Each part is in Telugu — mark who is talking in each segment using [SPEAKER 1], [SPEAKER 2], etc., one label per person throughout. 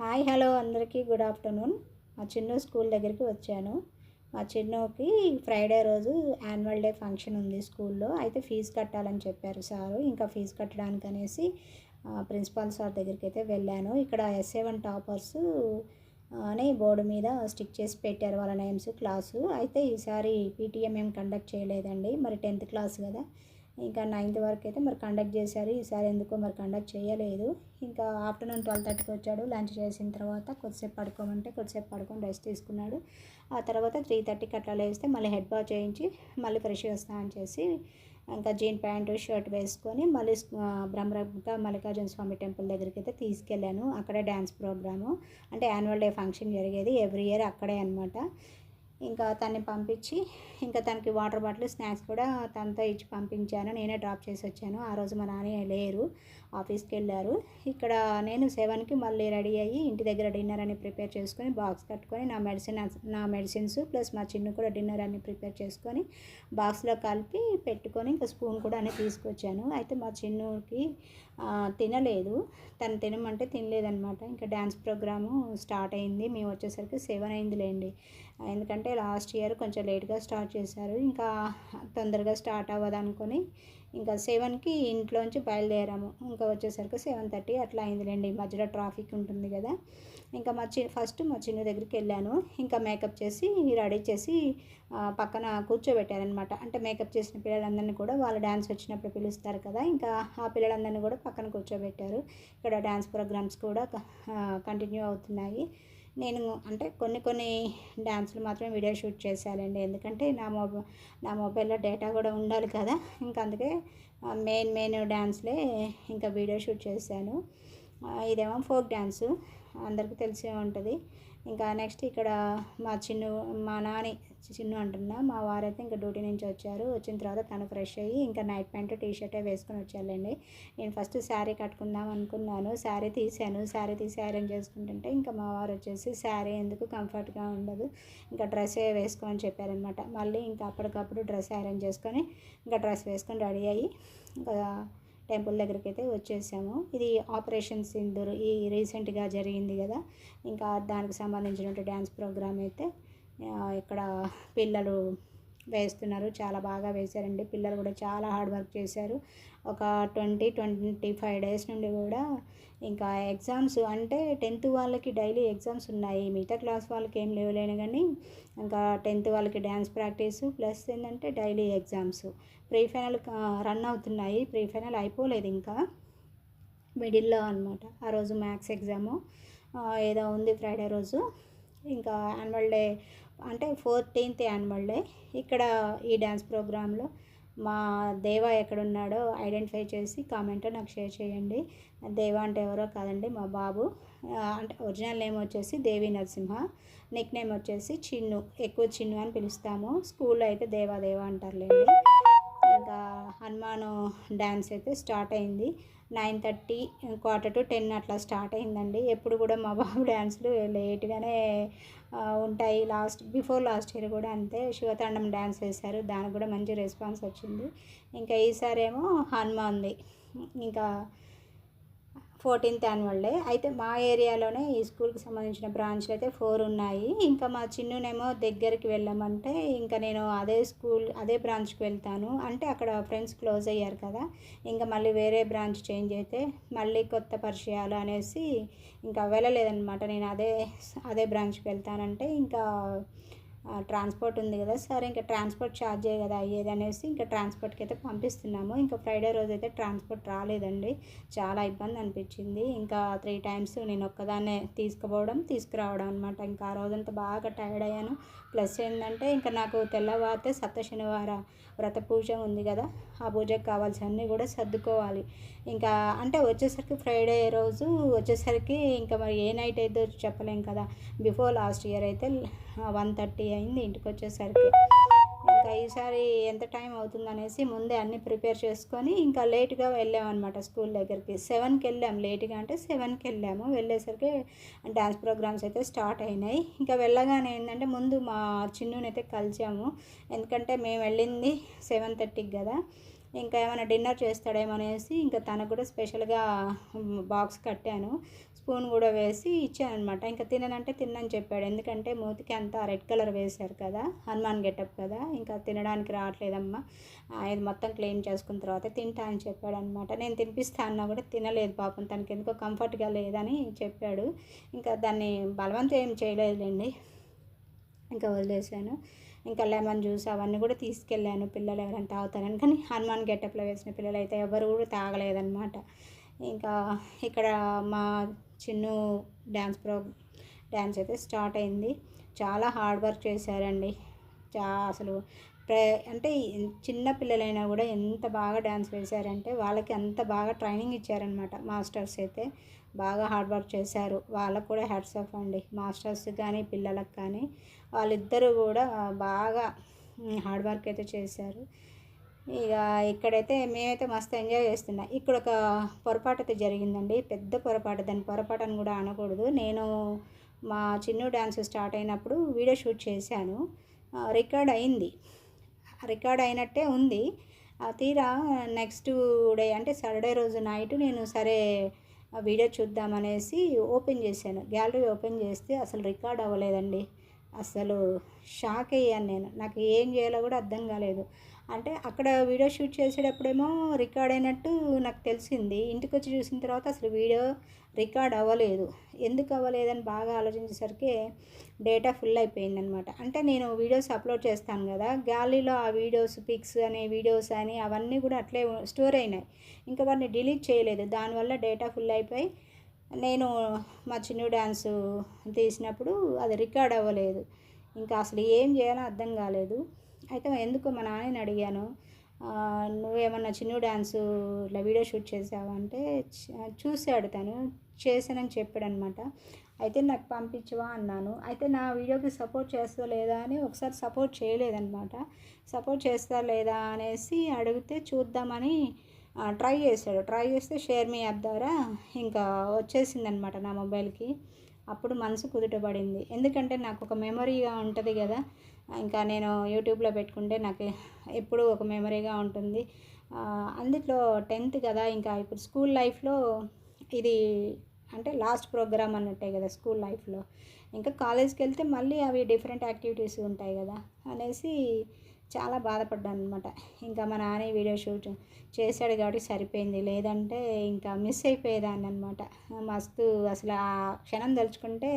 [SPEAKER 1] హాయ్ హలో అందరికీ గుడ్ ఆఫ్టర్నూన్. మా చిన్ను స్కూల్ దగ్గరికి వచ్చాను. మా చిన్నుకి ఫ్రైడే రోజు యాన్యువల్ డే ఫంక్షన్ ఉంది స్కూల్లో. అయితే ఫీజు కట్టాలని చెప్పారు సారు. ఇంకా ఫీజు కట్టడానికి అనేసి ప్రిన్సిపాల్ సార్ దగ్గరికి అయితే వెళ్ళాను. ఇక్కడ S7 టాపర్స్ అని బోర్డు మీద స్టిక్ చేసి పెట్టారు వాళ్ళ నేమ్స్, క్లాసు. అయితే ఈసారి పీటీఎం ఏం కండక్ట్ చేయలేదండి. మరి 10th క్లాస్ కదా, ఇంకా 9th వరకు అయితే మరి కండక్ట్ చేశారు. ఈసారి ఎందుకో మరి కండక్ట్ చేయలేదు. ఇంకా ఆఫ్టర్నూన్ 12:30కి వచ్చాడు. లంచ్ చేసిన తర్వాత కొద్దిసేపు పడుకోమంటే కొద్దిసేపు పడుకొని రెస్ట్ తీసుకున్నాడు. ఆ తర్వాత 3:30కి అట్లా లేస్తే మళ్ళీ హెడ్ బాత్ చేయించి మళ్ళీ ఫ్రెష్గా స్నానం చేసి ఇంకా జీన్ ప్యాంటు షర్ట్ వేసుకొని మళ్ళీ బ్రహ్మరగ్గా మల్లికార్జున స్వామి టెంపుల్ దగ్గరికి అయితే తీసుకెళ్ళాను. అక్కడే డ్యాన్స్ ప్రోగ్రాము, అంటే యాన్యువల్ డే ఫంక్షన్ జరిగేది ఎవ్రీ ఇయర్ అక్కడే అనమాట. ఇంకా తన్ని పంపించి ఇంకా తనకి వాటర్ బాటిల్, స్నాక్స్ కూడా తనతో ఇచ్చి పంపించాను. నేనే డ్రాప్ చేసి వచ్చాను. ఆ రోజు మా నాన్న లేరు, ఆఫీస్కి వెళ్ళారు. ఇక్కడ నేను 7కి మళ్ళీ రెడీ అయ్యి ఇంటి దగ్గర డిన్నర్ అని ప్రిపేర్ చేసుకొని బాక్స్ కట్టుకొని నా మెడిసిన్స్ ప్లస్ మా చిన్ను కూడా డిన్నర్ అన్ని ప్రిపేర్ చేసుకొని బాక్స్లో కలిపి పెట్టుకొని ఇంకా స్పూన్ కూడా అన్నీ తీసుకొచ్చాను. అయితే మా చిన్నుకి తినలేదు. తను తినమంటే తినలేదనమాట. ఇంకా డ్యాన్స్ ప్రోగ్రాము స్టార్ట్ అయింది. మేము వచ్చేసరికి 7 అయిందిలేండి. ఎందుకంటే లాస్ట్ ఇయర్ కొంచెం లేట్గా స్టార్ట్ చేశారు. ఇంకా తొందరగా స్టార్ట్ అవ్వదు అనుకొని ఇంకా 7కి ఇంట్లోంచి బయలుదేరాము. ఇంకా వచ్చేసరికి 7:30 అట్లా అయిందిలేండి. మధ్యలో ట్రాఫిక్ ఉంటుంది కదా. ఇంకా ఫస్ట్ మా చిన్న దగ్గరికి వెళ్ళాను. ఇంకా మేకప్ చేసి రెడీ చేసి పక్కన కూర్చోబెట్టారనమాట. అంటే మేకప్ చేసిన పిల్లలందరినీ కూడా వాళ్ళు డ్యాన్స్ వచ్చినప్పుడు పిలుస్తారు కదా, ఇంకా ఆ పిల్లలందరినీ కూడా పక్కన కూర్చోబెట్టారు. ఇక్కడ డ్యాన్స్ ప్రోగ్రామ్స్ కూడా కంటిన్యూ అవుతున్నాయి. నేను అంటే కొన్ని డ్యాన్సులు మాత్రం వీడియో షూట్ చేశానండి. ఎందుకంటే నా మొబైల్లో డేటా కూడా ఉండాలి కదా. ఇంకా అందుకే మెయిన్ డ్యాన్స్లే ఇంకా వీడియో షూట్ చేశాను. ఇదేమో ఫోక్ డ్యాన్సు, అందరికీ తెలిసే ఉంటుంది. ఇంకా నెక్స్ట్ ఇక్కడ మా నాని చిన్ను అంటున్నా, మా వారైతే ఇంకా డ్యూటీ నుంచి వచ్చారు. వచ్చిన తర్వాత తను ఫ్రెష్ అయ్యి ఇంకా నైట్ ప్యాంట్ టీషర్టే వేసుకొని వచ్చారండి. నేను ఫస్ట్ శారీ కట్టుకుందాం అనుకున్నాను. శారీ తీసి ఐరన్ చేసుకుంటుంటే ఇంకా మా వారు వచ్చేసి శారీ ఎందుకు, కంఫర్ట్గా ఉండదు, ఇంకా డ్రెస్సే వేసుకొని చెప్పారనమాట. మళ్ళీ ఇంకా అప్పటికప్పుడు డ్రెస్ ఐరన్ చేసుకొని ఇంకా డ్రెస్ వేసుకొని రెడీ అయ్యి ఇంకా టెంపుల్ దగ్గరికి అయితే వచ్చేసాము. ఇది ఆపరేషన్ సింధూర్ ఈ రీసెంట్గా జరిగింది కదా, ఇంకా దానికి సంబంధించిన డ్యాన్స్ ప్రోగ్రామ్ అయితే ఇక్కడ పిల్లలు వేస్తున్నారు. చాలా బాగా వేశారండి. పిల్లలు కూడా చాలా హార్డ్ వర్క్ చేశారు. ఒక 25 డేస్ నుండి కూడా ఇంకా ఎగ్జామ్స్, అంటే 10th వాళ్ళకి డైలీ ఎగ్జామ్స్ ఉన్నాయి. మిగతా క్లాస్ వాళ్ళకి ఏం లేవులేను కానీ ఇంకా 10th వాళ్ళకి డ్యాన్స్ ప్రాక్టీసు ప్లస్ ఏంటంటే daily exams. Pre final run అవుతున్నాయి. ప్రీ ఫైనల్ అయిపోలేదు, ఇంకా మిడిల్లో అనమాట. ఆ రోజు మ్యాథ్స్ ఎగ్జాము ఏదో ఉంది ఫ్రైడే రోజు. ఇంకా యాన్యువల్ డే అంటే 14th యాన్యువల్ డే. ఇక్కడ ఈ డ్యాన్స్ ప్రోగ్రాంలో మా దేవా ఎక్కడున్నాడో ఐడెంటిఫై చేసి కామెంట్లో నాకు షేర్ చేయండి. దేవా అంటే ఎవరో కాదండి, మా బాబు. అంటే ఒరిజినల్ నేమ్ వచ్చేసి దేవి నరసింహ, నిక్ నేమ్ వచ్చేసి చిన్ను. ఎక్కువ చిన్ను అని పిలుస్తాము. స్కూల్లో అయితే దేవా అంటారులేండి. ఇంకా హనుమాను డ్యాన్స్ అయితే స్టార్ట్ అయింది. 9:30 9:45 అట్లా స్టార్ట్ అయిందండి. ఎప్పుడు కూడా మా బాబు డ్యాన్స్లు లేట్గానే ఉంటాయి. బిఫోర్ లాస్ట్ ఇయర్ కూడా అంతే. శివతాండం డ్యాన్స్ వేశారు, దానికి కూడా మంచి రెస్పాన్స్ వచ్చింది. ఇంకా ఈసారి ఏమో హనుమాన్ది ఇంకా 14th యాన్యువల్ డే. అయితే మా ఏరియాలోనే ఈ స్కూల్కి సంబంధించిన బ్రాంచ్లు అయితే 4 ఉన్నాయి. ఇంకా మా చిన్నునేమో దగ్గరికి వెళ్ళామంటే ఇంకా నేను అదే బ్రాంచ్కి వెళ్తాను అంటే అక్కడ ఫ్రెండ్స్ క్లోజ్ అయ్యారు కదా, ఇంకా మళ్ళీ వేరే బ్రాంచ్ చేంజ్ అయితే మళ్ళీ కొత్త పరిచయాలు అనేసి ఇంకా వెళ్ళలేదన్నమాట. నేను అదే బ్రాంచ్కి వెళ్తానంటే ఇంకా ట్రాన్స్పోర్ట్ ఉంది కదా, సరే ఇంకా ట్రాన్స్పోర్ట్ ఛార్జే కదా అయ్యేది అనేసి ఇంకా ట్రాన్స్పోర్ట్కి అయితే పంపిస్తున్నాము. ఇంకా ఫ్రైడే రోజు అయితే ట్రాన్స్పోర్ట్ రాలేదండి. చాలా ఇబ్బంది అనిపించింది. ఇంకా 3 times నేను ఒక్కదాన్నే తీసుకురావడం అనమాట. ఇంకా ఆ రోజంతా బాగా టైర్డ్ అయ్యాను. ప్లస్ ఏంటంటే ఇంకా నాకు తెల్లవారితే సప్త శనివార వ్రత పూజ ఉంది కదా, ఆ పూజకు కావాల్సినవన్నీ కూడా సర్దుకోవాలి. ఇంకా అంటే వచ్చేసరికి ఫ్రైడే రోజు వచ్చేసరికి ఇంకా మరి ఏ నైట్ అయితే చెప్పలేం కదా. బిఫోర్ లాస్ట్ ఇయర్ అయితే 1:30 అయింది ఇంటికి వచ్చేసరికి. ఇంకా ఈసారి ఎంత టైం అవుతుంది అనేసి ముందే అన్నీ ప్రిపేర్ చేసుకొని ఇంకా లేట్గా వెళ్ళామన్నమాట స్కూల్ దగ్గరికి. 7కి వెళ్ళాము. లేట్గా అంటే 7కి వెళ్ళాము. వెళ్ళేసరికి డ్యాన్స్ ప్రోగ్రామ్స్ అయితే స్టార్ట్ అయినాయి. ఇంకా వెళ్ళగానే ఏంటంటే ముందు మా చిన్నునైతే కలిసాము. ఎందుకంటే మేము వెళ్ళింది 7:30కి కదా, ఇంకా ఏమైనా డిన్నర్ చేస్తాడేమో అనేసి ఇంకా తనకు కూడా స్పెషల్గా బాక్స్ కట్టాను. స్పూన్ కూడా వేసి ఇచ్చానమాట. ఇంకా తిననంటే తినని చెప్పాడు. ఎందుకంటే మూతికి అంతా రెడ్ కలర్ వేశారు కదా, హనుమాన్ గెటప్ కదా, ఇంకా తినడానికి రావట్లేదమ్మా, ఇది మొత్తం క్లీన్ చేసుకున్న తర్వాత తింటా అని చెప్పాడనమాట. నేను తినిపిస్తా అన్నా కూడా తినలేదు పాపం, తనకి ఎందుకో కంఫర్ట్గా లేదని చెప్పాడు. ఇంకా దాన్ని బలవంతం ఏం చేయలేదులేండి, ఇంకా వదిలేసాను. ఇంకా లెమన్ జ్యూస్ అవన్నీ కూడా తీసుకెళ్ళాను, పిల్లలు ఎవరైనా తాగుతారని. కానీ హనుమాన్ గెటప్లో వేసిన పిల్లలు అయితే ఎవరు కూడా తాగలేదన్నమాట. ఇంకా ఇక్కడ మా చిన్ను డ్యాన్స్ అయితే స్టార్ట్ అయింది. చాలా హార్డ్ వర్క్ చేశారండి. అసలు అంటే చిన్న పిల్లలైనా కూడా ఎంత బాగా డ్యాన్స్ వేశారంటే వాళ్ళకి అంత బాగా ట్రైనింగ్ ఇచ్చారనమాట మాస్టర్స్ అయితే. బాగా హార్డ్ వర్క్ చేశారు. వాళ్ళకు కూడా హ్యాట్స్ ఆఫ్ అండి, మాస్టర్స్ కానీ పిల్లలకు కానీ. వాళ్ళిద్దరూ కూడా బాగా హార్డ్ వర్క్ అయితే చేశారు. ఇక ఇక్కడైతే మేమైతే మస్తు ఎంజాయ్ చేస్తున్నాం. ఇక్కడ ఒక పొరపాటు అయితే జరిగిందండి, పెద్ద పొరపాటు. దాని పొరపాటు అని కూడా అనకూడదు. నేను మా చిన్ను డ్యాన్స్ స్టార్ట్ అయినప్పుడు వీడియో షూట్ చేశాను. రికార్డ్ అయింది, రికార్డ్ అయినట్టే ఉంది. తీరా నెక్స్ట్ డే అంటే సాటర్డే రోజు నైట్ నేను సరే వీడియో చూద్దామనేసి ఓపెన్ చేశాను, గ్యాలరీ ఓపెన్ చేస్తే అసలు రికార్డ్ అవ్వలేదండి. అసలు షాక్ అయ్యాను నేను, నాకు ఏం చేయాలో కూడా అర్థం కాలేదు. అంటే అక్కడ వీడియో షూట్ చేసేటప్పుడేమో రికార్డ్ అయినట్టు నాకు తెలిసింది. ఇంటికి వచ్చి చూసిన తర్వాత అసలు వీడియో రికార్డ్ అవ్వలేదు. ఎందుకు అవ్వలేదని బాగా ఆలోచించేసరికి డేటా ఫుల్ అయిపోయిందనమాట. అంటే నేను వీడియోస్ అప్లోడ్ చేస్తాను కదా, గ్యాలరీలో ఆ వీడియోస్ పిక్స్ అనే వీడియోస్ అని అవన్నీ కూడా అట్లే స్టోర్ అయినాయి. ఇంకా వాటిని డిలీట్ చేయలేదు. దానివల్ల డేటా ఫుల్ అయిపోయి నేను మా చిన్ను డ్యాన్సు తీసినప్పుడు అది రికార్డ్ అవ్వలేదు. ఇంకా అసలు ఏం చేయాలో అర్థం కాలేదు. అయితే ఎందుకో మా నాన్నని అడిగాను, నువ్వేమన్నా చిన్ను డ్యాన్సు ఇట్లా వీడియో షూట్ చేసావా అంటే చూశాడు, తను చేశానని చెప్పాడనమాట. అయితే నాకు పంపించవా అన్నాను. అయితే నా వీడియోకి సపోర్ట్ చేస్తా లేదా అని ఒకసారి సపోర్ట్ చేయలేదన్నమాట. సపోర్ట్ చేస్తా లేదా అనేసి అడిగితే చూద్దామని ట్రై చేశాడు. ట్రై చేస్తే షేర్ మీ యాప్ ద్వారా ఇంకా వచ్చేసిందనమాట నా మొబైల్కి. అప్పుడు మనసు కుదుటపడింది. ఎందుకంటే నాకు ఒక మెమరీగా ఉంటుంది కదా, ఇంకా నేను యూట్యూబ్లో పెట్టుకుంటే నాకు ఎప్పుడూ ఒక మెమరీగా ఉంటుంది. అందులో 10th కదా, ఇంకా ఇప్పుడు స్కూల్ లైఫ్లో ఇది అంటే లాస్ట్ ప్రోగ్రామ్ అన్నట్టే కదా స్కూల్ లైఫ్లో. ఇంకా కాలేజ్కి వెళ్తే మళ్ళీ అవి డిఫరెంట్ యాక్టివిటీస్ ఉంటాయి కదా అనేసి చాలా బాధపడ్డాను అనమాట. ఇంకా మా నాన్న వీడియో షూట్ చేశాడు కాబట్టి సరిపోయింది, లేదంటే ఇంకా మిస్ అయిపోయేదాన్ని అనమాట. మస్తు అసలు ఆ క్షణం తలుచుకుంటే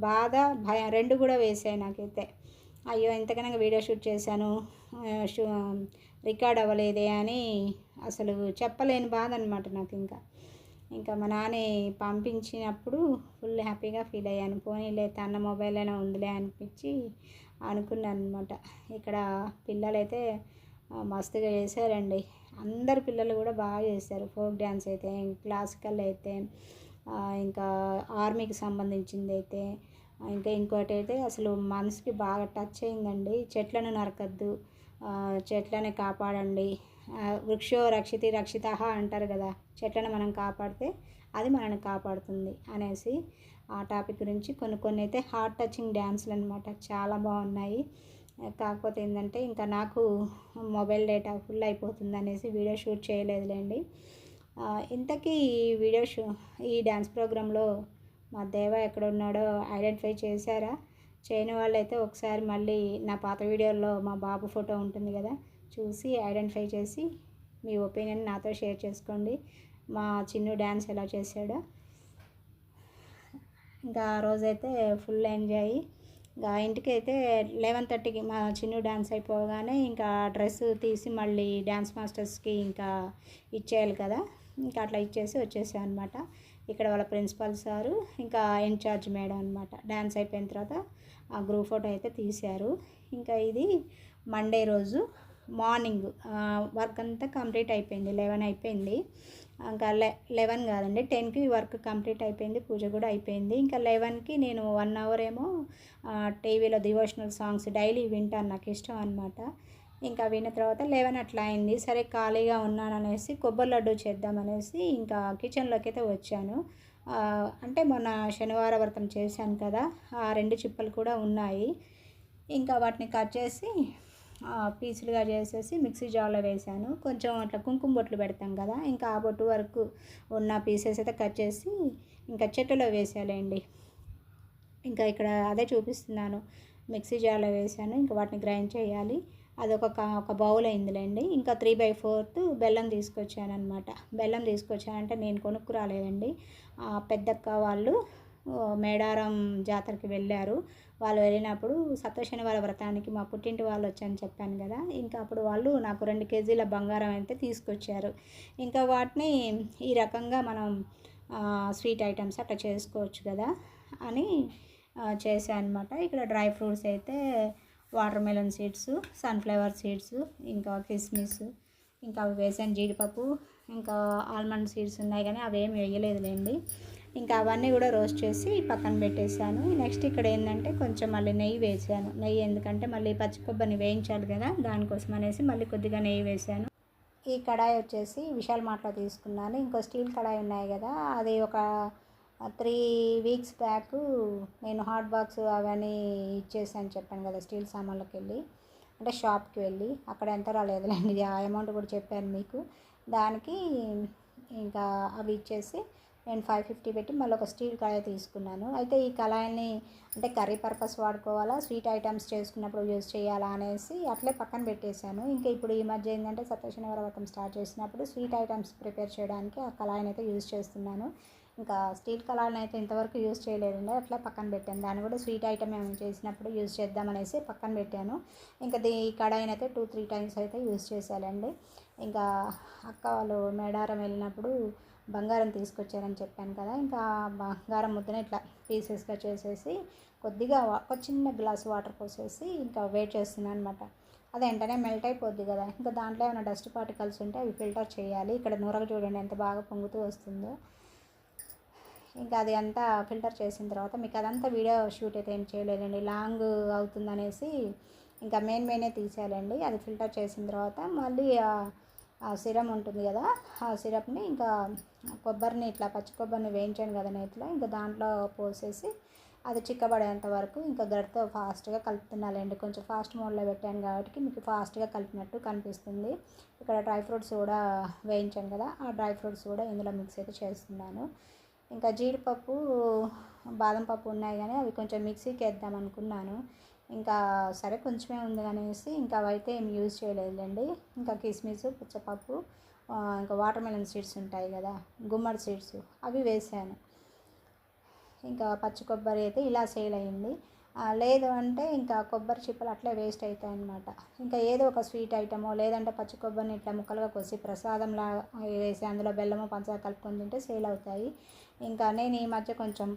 [SPEAKER 1] బాధ భయం రెండు కూడా వేసాయి నాకైతే. అయ్యో ఇంతకన్నా వీడియో షూట్ చేశాను, రికార్డ్ అవ్వలేదే అని అసలు చెప్పలేని బాధ అనమాట నాకు. ఇంకా మా నాన్న పంపించినప్పుడు ఫుల్ హ్యాపీగా ఫీల్ అయ్యాను. పోనీలే తన మొబైల్ అయినా ఉందిలే అనిపించి అనుకున్నాను అనమాట. ఇక్కడ పిల్లలైతే మస్తుగా చేశారండి. అందరు పిల్లలు కూడా బాగా చేశారు. ఫోక్ డ్యాన్స్ అయితే, క్లాసికల్ అయితే, ఇంకా ఆర్మీకి సంబంధించింది అయితే, ఇంకా ఇంకోటి అయితే అసలు మనసుకి బాగా టచ్ అయిందండి. చెట్లను నరకద్దు, చెట్లను కాపాడండి, వృక్షో రక్షితి రక్షితః అంటారు కదా, చెట్లను మనం కాపాడితే అది మనల్ని కాపాడుతుంది అనేసి ఆ టాపిక్ గురించి కొన్ని అయితే హార్ట్ టచింగ్ డ్యాన్స్లు అనమాట, చాలా బాగున్నాయి. కాకపోతే ఏంటంటే ఇంకా నాకు మొబైల్ డేటా ఫుల్ అయిపోతుంది అనేసి వీడియో షూట్ చేయలేదులేండి. ఇంతకీ ఈ డ్యాన్స్ ప్రోగ్రాంలో మా దేవ ఎక్కడ ఉన్నాడో ఐడెంటిఫై చేశారా? చేయని వాళ్ళైతే ఒకసారి మళ్ళీ నా పాత వీడియోల్లో మా బాబు ఫోటో ఉంటుంది కదా, చూసి ఐడెంటిఫై చేసి మీ ఒపీనియన్ నాతో షేర్ చేసుకోండి. మా చిన్ను డ్యాన్స్ ఎలా చేశాడో. ఇంకా ఆ రోజైతే ఫుల్ ఎంజాయ్. ఇంకా ఇంటికి అయితే 11:30కి మా చిన్ను డ్యాన్స్ అయిపోగానే ఇంకా డ్రెస్ తీసి మళ్ళీ డ్యాన్స్ మాస్టర్స్కి ఇంకా ఇచ్చేయాలి కదా, ఇంకా అట్లా ఇచ్చేసి వచ్చేసాను అనమాట. ఇక్కడ వాళ్ళ ప్రిన్సిపల్ సారు ఇంకా ఇన్ఛార్జ్ మేడం అనమాట. డ్యాన్స్ అయిపోయిన తర్వాత ఆ గ్రూప్ ఫోటో అయితే తీశారు. ఇంకా ఇది మండే రోజు మార్నింగ్ వర్క్ అంతా కంప్లీట్ అయిపోయింది. 11 అయిపోయింది. ఇంకా 11 కాదండి 10కి వర్క్ కంప్లీట్ అయిపోయింది, పూజ కూడా అయిపోయింది. ఇంకా 11కి నేను 1 అవర్ ఏమో టీవీలో డివోషనల్ సాంగ్స్ డైలీ వింటాను, నాకు ఇష్టం అనమాట. ఇంకా విన్న తర్వాత 11 అట్లా అయింది. సరే ఖాళీగా ఉన్నాననేసి కొబ్బరి లడ్డు చేద్దామనేసి ఇంకా కిచెన్లోకి అయితే వచ్చాను. అంటే మొన్న శనివారం వ్రతం చేశాను కదా, ఆ 2 చిప్పలు కూడా ఉన్నాయి. ఇంకా వాటిని కట్ చేసి పీసులుగా చేసేసి మిక్సీ జార్లో వేసాను. కొంచెం అట్లా కుంకుమ బొట్లు పెడతాం కదా, ఇంకా ఆ బొట్టు వరకు ఉన్న పీసెస్ అయితే కట్ చేసి ఇంకా చెట్టులో వేసాలండి. ఇంకా ఇక్కడ అదే చూపిస్తున్నాను. మిక్సీ జార్లో వేసాను. ఇంకా వాటిని గ్రైండ్ చేయాలి. అది ఒక బౌల్ అయిందిలేండి. ఇంకా 3/4 బెల్లం తీసుకొచ్చానమాట. బెల్లం తీసుకొచ్చానంటే నేను కొనుక్కు రాలేదండి. పెద్దక్క వాళ్ళు మేడారం జాతరకి వెళ్ళారు. వాళ్ళు వెళ్ళినప్పుడు సప్తశనివార వ్రతానికి మా పుట్టింటి వాళ్ళు వచ్చారని చెప్పాను కదా. ఇంకా అప్పుడు వాళ్ళు నాకు 2 కేజీల బంగారం అయితే తీసుకొచ్చారు. ఇంకా వాటిని ఈ రకంగా మనం స్వీట్ ఐటమ్స్ అట్లా చేసుకోవచ్చు కదా అని చేశాను అనమాట. ఇక్కడ డ్రై ఫ్రూట్స్ అయితే water melon seeds, sunflower seeds, ఇంకా కిస్మిస్, ఇంకా అవి వేసాను. జీడిపప్పు, ఇంకా ఆల్మండ్ సీడ్స్ ఉన్నాయి కానీ అవి ఏమి వేయలేదులేండి. ఇంకా అవన్నీ కూడా రోస్ట్ చేసి పక్కన పెట్టేశాను. నెక్స్ట్ ఇక్కడ ఏంటంటే కొంచెం మళ్ళీ నెయ్యి వేసాను. నెయ్యి ఎందుకంటే మళ్ళీ పచ్చి కొబ్బరిని వేయించాలి కదా, దానికోసం అనేసి మళ్ళీ కొద్దిగా నెయ్యి వేసాను. ఈ కడాయి వచ్చేసి విశాల్ మార్ట్లో తీసుకున్నాను. ఇంకో స్టీల్ కడాయి ఉన్నాయి కదా, అది ఒక 3 వీక్స్ బ్యాక్ నేను హాట్ బాక్స్ అవన్నీ ఇచ్చేసాను చెప్పాను కదా, స్టీల్ సామాన్లకు వెళ్ళి అంటే షాప్కి వెళ్ళి అక్కడ ఎంత రాలేదులేండి, ఆ అమౌంట్ కూడా చెప్పాను మీకు. దానికి ఇంకా అవి ఇచ్చేసి నేను 550 పెట్టి మళ్ళీ ఒక స్టీల్ కడాయి తీసుకున్నాను. అయితే ఈ కళాయిని అంటే కర్రీ పర్పస్ వాడుకోవాలా, స్వీట్ ఐటమ్స్ చేసుకున్నప్పుడు యూజ్ చేయాలా అనేసి అట్లే పక్కన పెట్టేశాను. ఇంకా ఇప్పుడు ఈ మధ్య ఏంటంటే సప్తశనివార వ్రతం స్టార్ట్ చేసినప్పుడు స్వీట్ ఐటమ్స్ ప్రిపేర్ చేయడానికి ఆ కళాయిని అయితే యూజ్ చేస్తున్నాను. ఇంకా స్టీల్ కళాయిని అయితే ఇంతవరకు యూజ్ చేయలేదండి, అట్లా పక్కన పెట్టాను. దాన్ని కూడా స్వీట్ ఐటమ్ ఏమైనా చేసినప్పుడు యూజ్ చేద్దామనేసి పక్కన పెట్టాను. ఇంకా ఈ కడాయిని అయితే 2-3 టైమ్స్ అయితే యూజ్ చేశానండి. ఇంకా అక్క వాళ్ళు మేడారం వెళ్ళినప్పుడు బంగారం తీసుకొచ్చారని చెప్పాను కదా, ఇంకా బంగారం ముద్దనే ఇట్లా పీసెస్గా చేసేసి కొద్దిగా ఒక చిన్న గ్లాస్ వాటర్ పోసేసి ఇంకా వెయిట్ చేస్తున్నాను అనమాట. అది వెంటనే మెల్ట్ అయిపోద్ది కదా, ఇంకా దాంట్లో ఏమైనా డస్ట్ పార్టికల్స్ ఉంటే అవి ఫిల్టర్ చేయాలి. ఇక్కడ నూరగ చూడండి ఎంత బాగా పొంగుతూ వస్తుందో. ఇంకా అది అంతా ఫిల్టర్ చేసిన తర్వాత మీకు అదంతా వీడియో షూట్ అయితే ఏం చేయలేదండి, లాంగ్ అవుతుందనేసి ఇంకా మెయినే తీసేయాలండి. అది ఫిల్టర్ చేసిన తర్వాత మళ్ళీ ఆ సిరప్ ఉంటుంది కదా, ఆ సిరప్ని ఇంకా కొబ్బరిని ఇట్లా పచ్చి కొబ్బరిని వేయించాను కదా నేతిలో, ఇంకా దాంట్లో పోసేసి అది చిక్కబడేంత వరకు ఇంకా గరిటతో ఫాస్ట్గా కలుపుతున్నానండి. కొంచెం ఫాస్ట్ మోడ్లో పెట్టాను కాబట్టి మీకు ఫాస్ట్గా కలిపినట్టు కనిపిస్తుంది. ఇక్కడ డ్రై ఫ్రూట్స్ కూడా వేయించాను కదా, ఆ డ్రై ఫ్రూట్స్ కూడా ఇందులో మిక్స్ అయితే చేస్తున్నాను. ఇంకా జీడిపప్పు, బాదం పప్పు ఉన్నాయి కానీ అవి కొంచెం మిక్సీకి వేద్దాం అనుకున్నాను. ఇంకా సరే కొంచెమే ఉంది అనేసి ఇంకా అవైతే ఏం యూజ్ చేయలేదులేండి. ఇంకా కిస్మిస్, పుచ్చపప్పు, ఇంకా వాటర్ మెలన్ సీడ్స్ ఉంటాయి కదా, గుమ్మడి సీడ్స్, అవి వేసాను. ఇంకా పచ్చి కొబ్బరి అయితే ఇలా సేల్ అయ్యింది. లేదు అంటే ఇంకా కొబ్బరి చిప్పలు అట్లే వేస్ట్ అవుతాయి అన్నమాట. ఇంకా ఏదో ఒక స్వీట్ ఐటమో లేదంటే పచ్చి కొబ్బరిని ఇట్లా ముక్కలుగా కోసి ప్రసాదంలా వేసి అందులో బెల్లము పంచదార కలుపుకొని తింటే సేల్ అవుతాయి. ఇంకా నేను ఈ మధ్య కొంచెం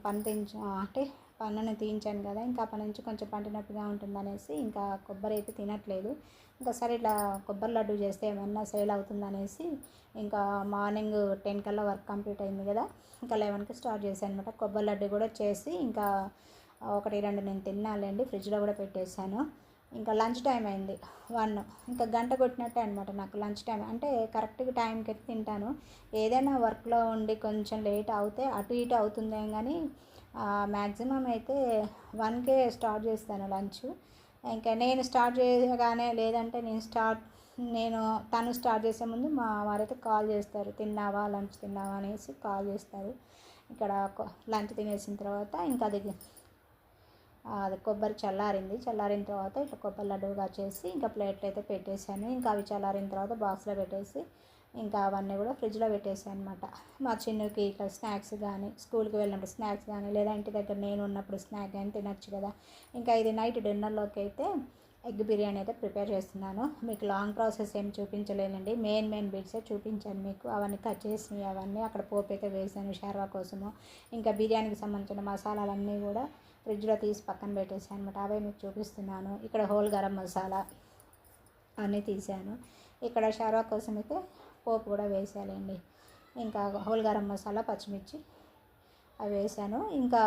[SPEAKER 1] అంటే పన్నుని తీయించాను కదా, ఇంకా అప్పటి నుంచి కొంచెం పంటి నొప్పిగా ఉంటుందనేసి ఇంకా కొబ్బరి అయితే తినట్లేదు. ఇంకా సరే ఇట్లా కొబ్బరి లడ్డు చేస్తే ఏమన్నా సేల్ అవుతుందనేసి ఇంకా మార్నింగ్ 10 కల్లా వర్క్ కంప్లీట్ అయింది కదా, ఇంకా 11కి స్టార్ట్ చేశాను అనమాట. కొబ్బరి లడ్డు కూడా చేసి ఇంకా 1-2 నేను తిన్నాలేండి, ఫ్రిడ్జ్లో కూడా పెట్టేశాను. ఇంకా లంచ్ టైం అయింది 1, ఇంకా గంట కొట్టినట్టే అనమాట నాకు లంచ్ టైం. అంటే కరెక్ట్గా టైంకి అయితే తింటాను. ఏదైనా వర్క్లో ఉండి కొంచెం లేట్ అవుతే అటు ఇటు అవుతుందేం కానీ మ్యాక్సిమం అయితే 1కే స్టార్ట్ చేస్తాను లంచ్. ఇంకా నేను స్టార్ట్ చేయగానే లేదంటే తను స్టార్ట్ చేసే ముందు మా వారైతే కాల్ చేస్తారు, తిన్నావా లంచ్ తిన్నావా అనేసి కాల్ చేస్తారు. ఇక్కడ లంచ్ తినేసిన తర్వాత ఇంకా అది కొబ్బరి చల్లారిన తర్వాత ఇట్లా కొబ్బరి లడ్డుగా చేసి ఇంకా ప్లేట్లు అయితే పెట్టేశాను. ఇంకా అవి చల్లారిన తర్వాత బాక్స్లో పెట్టేసి ఇంకా అవన్నీ కూడా ఫ్రిడ్జ్లో పెట్టేసాను అనమాట. మా చిన్నకి ఇట్లా స్నాక్స్ కానీ, స్కూల్కి వెళ్ళినప్పుడు స్నాక్స్ కానీ, లేదా ఇంటి దగ్గర నేను ఉన్నప్పుడు స్నాక్ కానీ తినచ్చు కదా. ఇంకా ఇది నైట్ డిన్నర్లోకి అయితే ఎగ్ బిర్యానీ అయితే ప్రిపేర్ చేస్తున్నాను. మీకు లాంగ్ ప్రాసెస్ ఏం చూపించలేనండి, మెయిన్ బిట్సే చూపించాను మీకు. అవన్నీ కట్ చేసి అవన్నీ అక్కడ పోపు అయితే వేసాను షార్వా కోసము. ఇంకా బిర్యానీకి సంబంధించిన మసాలాలన్నీ కూడా ఫ్రిడ్జ్లో తీసి పక్కన పెట్టేసాను అనమాట, అవే మీకు చూపిస్తున్నాను. ఇక్కడ హోల్ గరం మసాలా అన్నీ తీసాను. ఇక్కడ షార్వా కోసం అయితే పోపు కూడా వేసానండి. ఇంకా హోల్ గరం మసాలా, పచ్చిమిర్చి అవి వేసాను. ఇంకా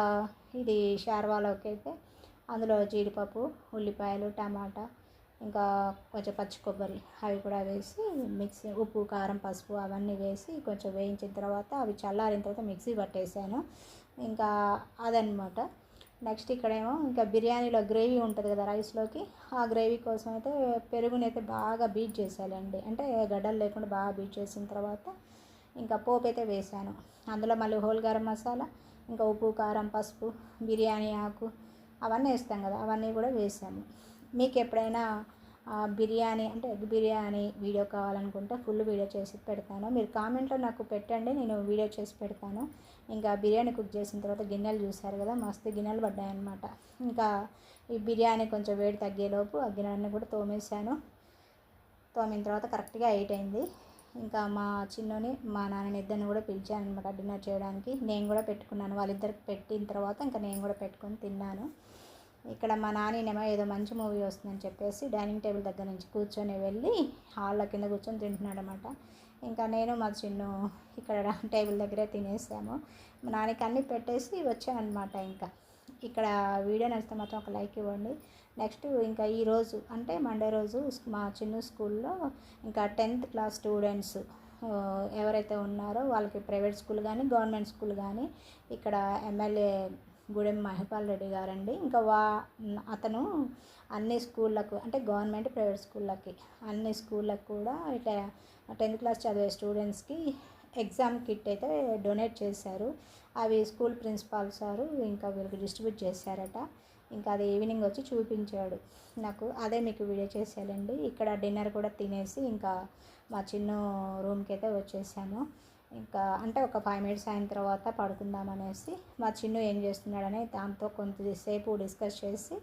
[SPEAKER 1] ఇది షార్వాలోకి అయితే అందులో జీడిపప్పు, ఉల్లిపాయలు, టమాటా, ఇంకా కొంచెం పచ్చి కొబ్బరి అవి కూడా వేసి ఉప్పు, కారం, పసుపు అవన్నీ వేసి కొంచెం వేయించిన తర్వాత అవి చల్లారిన తర్వాత మిక్సీ పట్టేసాను. ఇంకా అదనమాట. నెక్స్ట్ ఇక్కడేమో ఇంకా బిర్యానీలో గ్రేవీ ఉంటుంది కదా రైస్లోకి, ఆ గ్రేవీ కోసం అయితే పెరుగుని అయితే బాగా బీట్ చేసేయాలండి. అంటే గడ్డలు లేకుండా బాగా బీట్ చేసిన తర్వాత ఇంకా పోపు అయితే వేసాను. అందులో మళ్ళీ హోల్ గరం మసాలా, ఇంకా ఉప్పు కారం పసుపు బిర్యానీ ఆకు అవన్నీ వేస్తాం కదా, అవన్నీ కూడా వేసాము. మీకు ఎప్పుడైనా బిర్యానీ అంటే ఎగ్ బిర్యానీ వీడియో కావాలనుకుంటే ఫుల్ వీడియో చేసి పెడతాను. మీరు కామెంట్లో నాకు పెట్టండి, నేను వీడియో చేసి పెడతాను. ఇంకా బిర్యానీ కుక్ చేసిన తర్వాత గిన్నెలు చూసారు కదా, మస్తు గిన్నెలు పడ్డాయన్నమాట. ఇంకా ఈ బిర్యానీ కొంచెం వేడి తగ్గేలోపు ఆ గిన్నెలన్నీ కూడా తోమేశాను. తోమిన తర్వాత కరెక్ట్గా 8 అయింది. ఇంకా మా చిన్నోని మా నాన్నని ఇద్దరిని కూడా పిలిచాను అనమాట డిన్నర్ చేయడానికి. నేను కూడా పెట్టుకున్నాను. వాళ్ళిద్దరికి పెట్టిన తర్వాత ఇంకా నేను కూడా పెట్టుకొని తిన్నాను. ఇక్కడ మా నాన్ననేమో ఏదో మంచి మూవీ వస్తుందని చెప్పేసి డైనింగ్ టేబుల్ దగ్గర నుంచి కూర్చొని వెళ్ళి హాల్లో కింద కూర్చొని తింటున్నాడు అనమాట. ఇంకా నేను మా చిన్ను ఇక్కడ టేబుల్ దగ్గరే తినేసాము. మా నాన్నకి అన్నీ పెట్టేసి వచ్చానమాట. ఇంకా ఇక్కడ వీడియో నచ్చితే మాత్రం ఒక లైక్ ఇవ్వండి. నెక్స్ట్ ఇంకా ఈరోజు అంటే మండే రోజు మా చిన్న స్కూల్లో ఇంకా 10th క్లాస్ స్టూడెంట్స్ ఎవరైతే ఉన్నారో వాళ్ళకి ప్రైవేట్ స్కూల్ కానీ గవర్నమెంట్ స్కూల్ కానీ ఇక్కడ ఎమ్మెల్యే గూడెం మహిపాల్ రెడ్డి గారండి. ఇంకా అతను అన్ని స్కూళ్ళకు అంటే గవర్నమెంట్ ప్రైవేట్ స్కూళ్ళకి అన్ని స్కూళ్ళకు కూడా ఇట్లా 10th క్లాస్ చదివే స్టూడెంట్స్కి ఎగ్జామ్ కిట్ అయితే డొనేట్ చేశారు. అవి స్కూల్ ప్రిన్సిపాల్ సారు ఇంకా వీళ్ళకి డిస్ట్రిబ్యూట్ చేశారట. ఇంకా అది ఈవినింగ్ వచ్చి చూపించాడు నాకు. అదే మీకు వీడియో చేసేయాలండి. ఇక్కడ డిన్నర్ కూడా తినేసి ఇంకా మా చిన్న రూమ్కి అయితే వచ్చేసాము. ఇంకా అంటే ఒక 5 మినిట్స్ అయిన తర్వాత పడుకుందామనేసి మా చిన్ను ఏం చేస్తున్నాడని దాంతో కొంతసేపు డిస్కస్ చేసి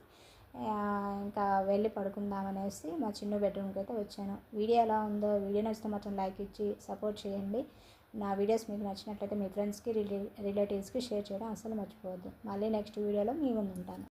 [SPEAKER 1] ఇంకా వెళ్ళి పడుకుందామనేసి మా చిన్న బెడ్రూమ్కి అయితే వచ్చాను. వీడియో ఎలా ఉందో, వీడియో నచ్చితే మాత్రం లైక్ ఇచ్చి సపోర్ట్ చేయండి. నా వీడియోస్ మీకు నచ్చినట్లయితే మీ ఫ్రెండ్స్కి రిలేటివ్స్కి షేర్ చేయడం అసలు మర్చిపోవద్దు. మళ్ళీ నెక్స్ట్ వీడియోలో మీ ముందు ఉంటాను.